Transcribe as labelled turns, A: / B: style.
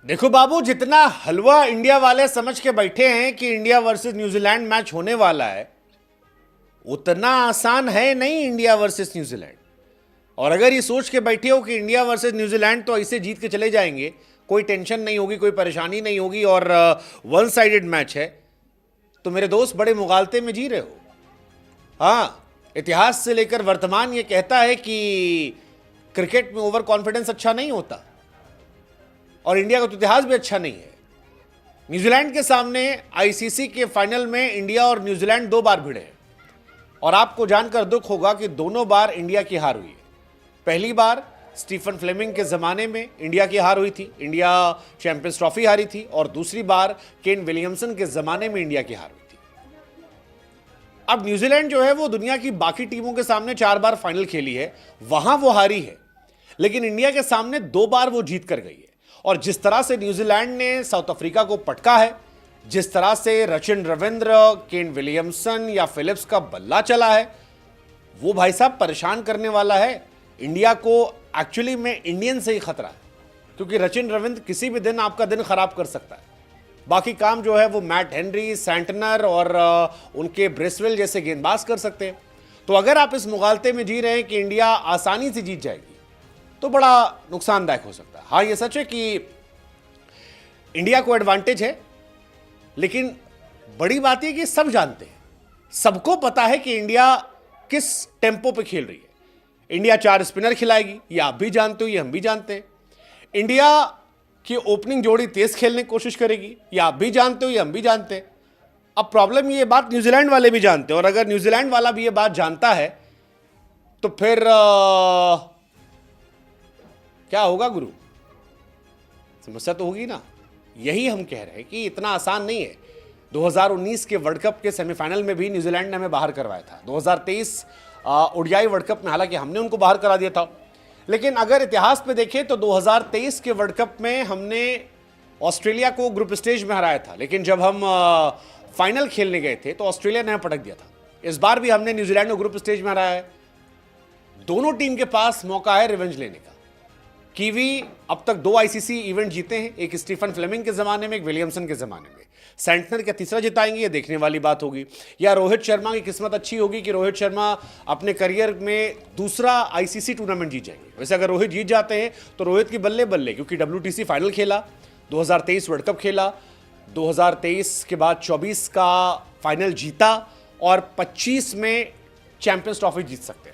A: देखो बाबू, जितना हलवा इंडिया वाले समझ के बैठे हैं कि इंडिया वर्सेस न्यूजीलैंड मैच होने वाला है, उतना आसान है नहीं इंडिया वर्सेस न्यूजीलैंड। और अगर ये सोच के बैठे हो कि इंडिया वर्सेस न्यूजीलैंड तो ऐसे जीत के चले जाएंगे, कोई टेंशन नहीं होगी, कोई परेशानी नहीं होगी और वन साइडेड मैच है, तो मेरे दोस्त बड़े मुगालते में जी रहे हो। हाँ, इतिहास से लेकर वर्तमान ये कहता है कि क्रिकेट में ओवर कॉन्फिडेंस अच्छा नहीं होता और इंडिया का तो इतिहास भी अच्छा नहीं है। न्यूजीलैंड के सामने आईसीसी के फाइनल में इंडिया और न्यूजीलैंड 2 बार भिड़े हैं और आपको जानकर दुख होगा कि दोनों बार इंडिया की हार हुई है। पहली बार स्टीफन फ्लेमिंग के ज़माने में इंडिया की हार हुई थी, इंडिया चैंपियंस ट्रॉफी हारी थी, और दूसरी बार केन विलियमसन के ज़माने में इंडिया की हार हुई थी। अब न्यूजीलैंड जो है वो दुनिया की बाकी टीमों के सामने 4 बार फाइनल खेली है, वहां वो हारी है, लेकिन इंडिया के सामने 2 बार वो जीत कर गई है। और जिस तरह से न्यूजीलैंड ने साउथ अफ्रीका को पटका है, जिस तरह से रचिन रविंद्र, केन विलियमसन या फिलिप्स का बल्ला चला है, वो भाई साहब परेशान करने वाला है। इंडिया को एक्चुअली में इंडियन से ही खतरा है, क्योंकि रचिन रविंद्र किसी भी दिन आपका दिन खराब कर सकता है। बाकी काम जो है वो मैट हेनरी, सैंटनर और उनके ब्रेसवेल जैसे गेंदबाज कर सकते हैं। तो अगर आप इस मुगालते में जी रहे हैं कि इंडिया आसानी से जीत जाएगी, तो बड़ा नुकसानदायक हो सकता है। हाँ, ये सच है कि इंडिया को एडवांटेज है, लेकिन बड़ी बात यह कि सब जानते हैं, सबको पता है कि इंडिया किस टेम्पो पे खेल रही है। इंडिया 4 स्पिनर खिलाएगी, ये आप भी जानते हो, ये हम भी जानते हैं। इंडिया की ओपनिंग जोड़ी तेज खेलने की कोशिश करेगी, ये आप भी जानते हो, ये हम भी जानते हैं। अब प्रॉब्लम ये बात न्यूजीलैंड वाले भी जानते हैं, और अगर न्यूजीलैंड वाला भी ये बात जानता है तो फिर क्या होगा गुरु? समस्या तो होगी ना। यही हम कह रहे हैं कि इतना आसान नहीं है। 2019 के वर्ल्ड कप के सेमीफाइनल में भी न्यूजीलैंड ने हमें बाहर करवाया था। 2023 ओडीआई वर्ल्ड कप में हालांकि हमने उनको बाहर करा दिया था, लेकिन अगर इतिहास पे देखें तो 2023 के वर्ल्ड कप में हमने ऑस्ट्रेलिया को ग्रुप स्टेज में हराया था, लेकिन जब हम फाइनल खेलने गए थे तो ऑस्ट्रेलिया ने हमें पटक दिया था। इस बार भी हमने न्यूजीलैंड को ग्रुप स्टेज में हराया है। दोनों टीम के पास मौका है रिवेंज लेने का। कीवी अब तक 2 आईसीसी इवेंट जीते हैं, एक स्टीफन फ्लेमिंग के जमाने में, एक विलियमसन के जमाने में। सैंटनर का तीसरा जिताएंगे, ये देखने वाली बात होगी। या रोहित शर्मा की किस्मत अच्छी होगी कि रोहित शर्मा अपने करियर में दूसरा आईसीसी टूर्नामेंट जीत जाएंगे। वैसे अगर रोहित जीत जाते हैं तो रोहित की बल्ले बल्ले, क्योंकि WTC फाइनल खेला, 2023 वर्ल्ड कप खेला, 2023 के बाद 24 का फाइनल जीता और 25 में चैंपियंस ट्रॉफी जीत सकते हैं।